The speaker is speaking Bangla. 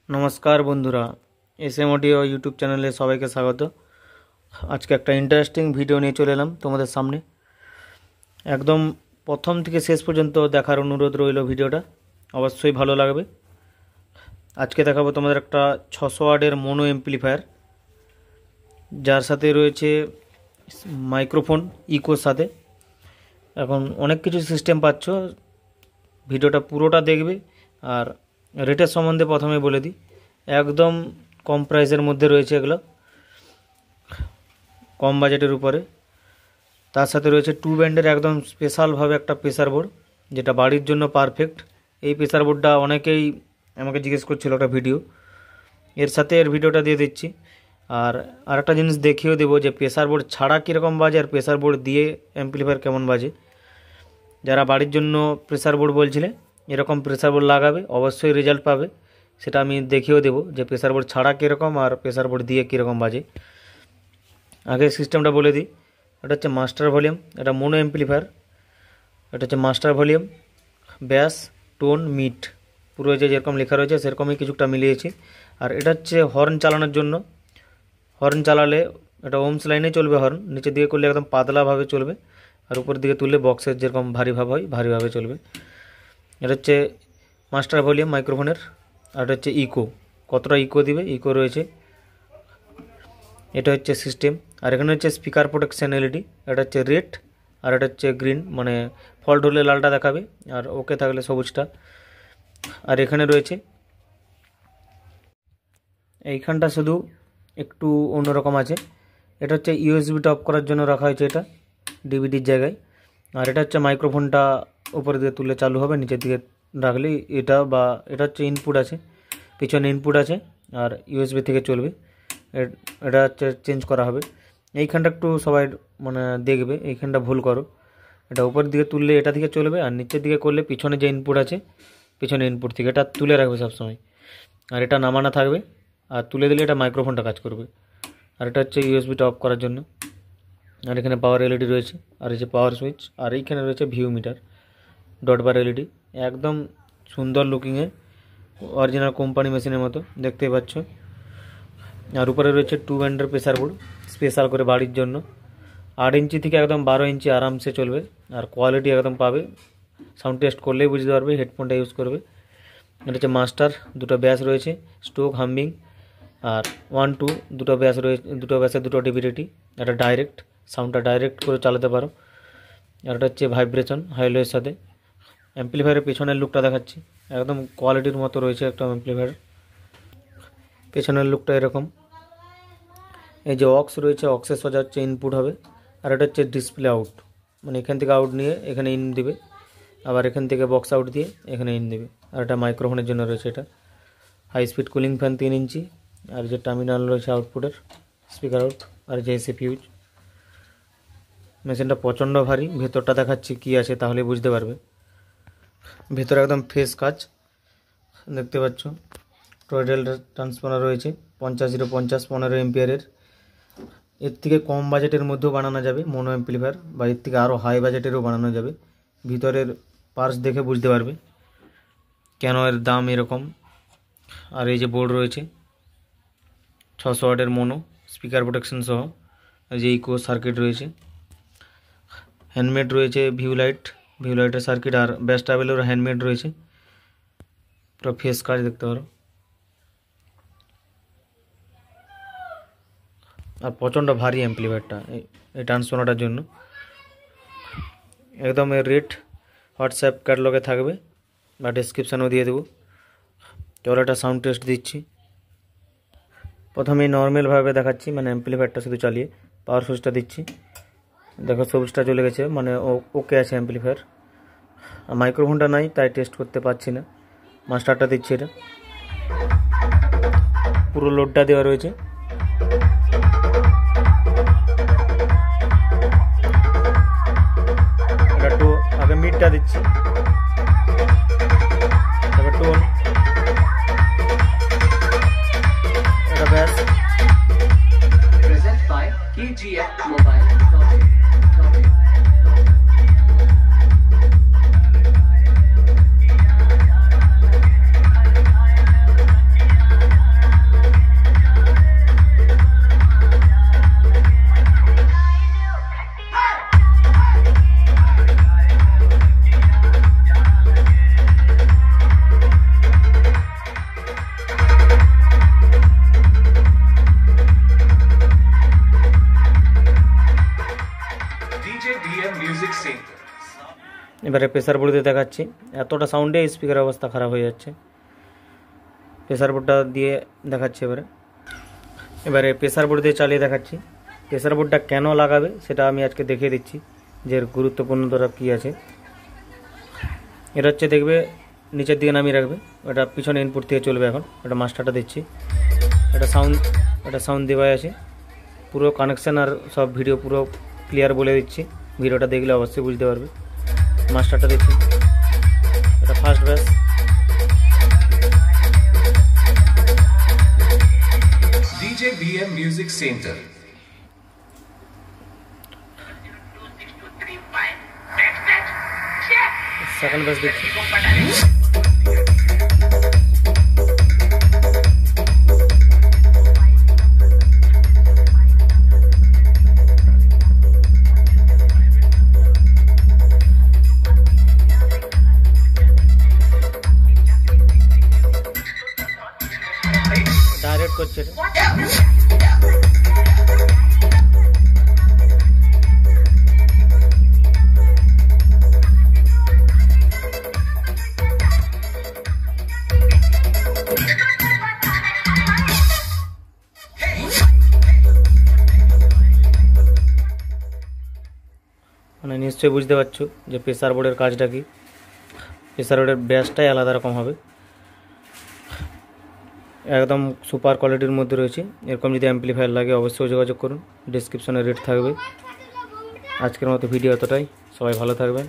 নমস্কার বন্ধুরা, এসএম অডিও ইউটিউব চ্যানেলে সবাইকে স্বাগত। আজকে একটা ইন্টারেস্টিং ভিডিও নিয়ে চলে এলাম তোমাদের সামনে। একদম প্রথম থেকে শেষ পর্যন্ত দেখার অনুরোধ রইল। ভিডিওটা অবশ্যই ভালো লাগবে। আজকে দেখাবো তোমাদের একটা 600 ওয়াটের মোনো এমপ্লিফায়ার, যার সাথে রয়েছে মাইক্রোফোন ইকোর সাথে। এখন অনেক কিছু সিস্টেম পাচ্ছ, ভিডিওটা পুরোটা দেখবে। আর রেটের সম্বন্ধে প্রথমে বলে দিই, একদম কম প্রাইসের মধ্যে রয়েছে এগুলো, কম বাজেটের উপরে। তার সাথে রয়েছে 2 ব্যান্ডের একদম স্পেশালভাবে একটা প্রেসার বোর্ড, যেটা বাড়ির জন্য পারফেক্ট। এই প্রেসার বোর্ডটা অনেকেই আমাকে জিজ্ঞেস করছিল একটা ভিডিও, এর সাথে এর ভিডিওটা দিয়ে দিচ্ছি। আর আরেকটা জিনিস দেখিয়েও দেবো যে প্রেসার বোর্ড ছাড়া কীরকম বাজে আর প্রেসার বোর্ড দিয়ে অ্যাম্পলিফায়ার কেমন বাজে। যারা বাড়ির জন্য প্রেসার বোর্ড বলছিলে, এরকম প্রেসার বোর্ড লাগাবে, অবশ্যই রেজাল্ট পাবে। সেটা আমি দেখিয়েও দেবো যে প্রেসার বোর্ড ছাড়া কীরকম আর প্রেসার বোর্ড দিয়ে কীরকম বাজে। আগে সিস্টেমটা বলে দিই। এটা হচ্ছে মাস্টার ভলিউম, এটা মোনো অ্যাম্পলিফায়ার। এটা হচ্ছে মাস্টার ভলিউম, ব্যাস, টোন, মিড, পুরো যেরকম লেখা রয়েছে সেরকমই কিছুটা মিলিয়েছি। আর এটা হচ্ছে হর্ন চালানোর জন্য। হর্ন চালালে এটা ওমস লাইনে চলবে, হর্ন নিচের দিকে করলে একদম পাতলাভাবে চলবে, আর উপর দিকে তুললে বক্সের যেরকম ভারী ভাব হয় ভারীভাবে চলবে। এটা হচ্ছে মাস্টার ভলিউম মাইক্রোফোনের। আর এটা হচ্ছে ইকো, কতটা ইকো দিবে, ইকো রয়েছে। এটা হচ্ছে সিস্টেম। আর এখানে হচ্ছে স্পিকার প্রোটেকশন এলইডি। এটা হচ্ছে রেড আর এটা হচ্ছে গ্রিন, মানে ফল্ট হলে লালটা দেখাবে আর ওকে থাকলে সবুজটা। আর এখানে রয়েছে, এইখানটা শুধু একটু অন্যরকম আছে। এটা হচ্ছে ইউএসবিটা অফ করার জন্য রাখা হয়েছে, এটা ডিভিডির জায়গায়। আর এটা হচ্ছে মাইক্রোফোনটা উপরের দিকে তুললে চালু হবে, নিচের দিকে রাখলে এটা, বা এটা হচ্ছে ইনপুট আছে, পিছনে ইনপুট আছে আর ইউএসবি থেকে চলবে। এটা হচ্ছে চেঞ্জ করা হবে। এইখানটা একটু সবাই মানে দেখবে, এইখানটা ভুল করো। এটা উপরের দিকে তুললে এটা থেকে চলবে, আর নিচের দিকে করলে পিছনে যে ইনপুট আছে পিছনে ইনপুট থেকে এটা তুলে রাখবে সবসময়। আর এটা নামানো থাকবে, আর তুলে দিলে এটা মাইক্রোফোনটা কাজ করবে। আর এটা হচ্ছে ইউএসবিটা অফ করার জন্য। আর এখানে পাওয়ার এলইডি রয়েছে, আর এই যে পাওয়ার সুইচ, আর এইখানে রয়েছে ভিউ মিটার, ডট বার এলইডি। একদম সুন্দর লুকিংয়ে, অরিজিনাল কোম্পানি মেশিনের মতো দেখতেই পাচ্ছ। আর উপরে রয়েছে 2 ব্যান্ডের প্রেসার বোর্ড, স্পেশাল করে বাড়ির জন্য। 8 ইঞ্চি থেকে একদম 12 ইঞ্চি আরামসে চলবে, আর কোয়ালিটি একদম পাবে। সাউন্ড টেস্ট করলেই বুঝতে পারবে, হেডফোনটা ইউজ করবে। এটা হচ্ছে মাস্টার, দুটো ব্যাস রয়েছে, স্টোক, হামিং। আর 1 2 দুটো ব্যাস রয়েছে, দুটো ব্যাসে দুটো ডিভিডিটি। এটা ডাইরেক্ট, সাউন্ডটা ডাইরেক্ট করে চালাতে পারো। আর এটা হচ্ছে ভাইব্রেশন হাইলোয়ের সাথে। অ্যাম্পলিফায়ারের পেছনের লুকটা দেখাচ্ছি, একদম কোয়ালিটির মতো রয়েছে একটা অ্যাম্পলিফায়ার। পেছনের লুকটা এরকম। এই যে অক্স রয়েছে, অক্সের সোজা হচ্ছে ইনপুট হবে। আর এটা হচ্ছে ডিসপ্লে আউট, মানে এখান থেকে আউট নিয়ে এখানে ইন দিবে, আবার এখান থেকে বক্স আউট দিয়ে এখানে ইন দিবে। আর এটা মাইক্রোফোনের জন্য রয়েছে। এটা হাই স্পিড কুলিং ফ্যান 3 ইঞ্চি। আর যে টার্মিনাল রয়েছে আউটপুটের, স্পিকার আউট। আর যে এসএ ফিউজ। মেশিনটা প্রচণ্ড ভারী, ভেতরটা দেখাচ্ছি কি আছে তাহলে বুঝতে পারবে। ভেতরে একদম ফ্রেশ কাজ দেখতে পাচ্ছ। টয়েডেল ট্রান্সফর্মার রয়েছে 50 15 এম্পিয়ারের। এর থেকে কম বাজেটের মধ্যেও বানানো যাবে মোনো অ্যাম্পলিফায়ার, বা এর থেকে আরও হাই বাজেটেরও বানানো যাবে। ভিতরের পার্টস দেখে বুঝতে পারবে কেন এর দাম এরকম। আর এই যে বোর্ড রয়েছে 600 ওয়াটের মোনো, স্পিকার প্রোটেকশন সহ। এই যে ইকো সার্কিট রয়েছে, হ্যান্ডমেড রয়েছে ভিউ লাইটের সার্কিট। আর ব্যাস ট্রাভেলের হ্যান্ডমেড রয়েছে, পুরো ফেস কাজ দেখতে পারো। আর প্রচণ্ড ভারী অ্যাম্পলিফায়ারটা এই ট্রান্সফর্মারটার জন্য। একদম এর রেট হোয়াটসঅ্যাপ ক্যাটালগে থাকবে, বা ডেসক্রিপশানেও দিয়ে দেবো। চলো একটা সাউন্ড টেস্ট দিচ্ছি। প্রথমেই নর্মালভাবে দেখাচ্ছি, মানে অ্যাম্পলিফায়ারটা শুধু চালিয়ে। পাওয়ার সুইচটা দিচ্ছি, দেখো সবুজটা চলে গেছে, মানে ওকে আছে অ্যাম্পলিফায়ার। আর মাইক্রোফোনটা নাই তাই টেস্ট করতে পারছি না। মাস্টারটা দিচ্ছি, এটা পুরো লোডটা দেওয়া রয়েছে। এটা একটু আগে মিডটা দিচ্ছি, তারপর টোন, এটা ব্যাস। Present by KGF Mobile. এবারে প্রেসার বোর্ড দিয়ে দেখাচ্ছি। এতটা সাউন্ডে স্পিকারের অবস্থা খারাপ হয়ে যাচ্ছে। প্রেসার বোর্ডটা দিয়ে দেখাচ্ছি। এবারে প্রেসার বোর্ড দিয়ে চালিয়ে দেখাচ্ছি। প্রেসার বোর্ডটা কেন লাগাবে সেটা আমি আজকে দেখিয়ে দিচ্ছি, যে এর গুরুত্বপূর্ণ তরফ কী আছে। এটা হচ্ছে দেখবে নিচের দিকে নামিয়ে রাখবে, ওটা পিছনে ইনপুট থেকে চলবে। এখন এটা মাস্টারটা দিচ্ছি, এটা সাউন্ড দেওয়া আছে, পুরো কানেকশান আর সব ভিডিও পুরো ক্লিয়ার বলে দিচ্ছি। ভিডিওটা দেখলে অবশ্যই বুঝতে পারবে। মাস্টারটা দিচ্ছি, এটা ফার্স্ট ব্যাস। DJ BM Music Center. Second ব্যাস দিচ্ছি। ডাইরেক্ট করছে এটা। মানে নিশ্চয়ই বুঝতে পারছো যে প্রেসার বোর্ডের কাজটা কি। প্রেসার বোর্ডের ব্যাসটাই আলাদা রকম হবে, একদম সুপার কোয়ালিটির মধ্যে রয়েছে। এরকম যদি অ্যাম্পলিফায়ার লাগে অবশ্যই যোগাযোগ করুন, ডিসক্রিপশনে রেট থাকবে। আজকের মতো ভিডিও এতটাই, সবাই ভালো থাকবেন।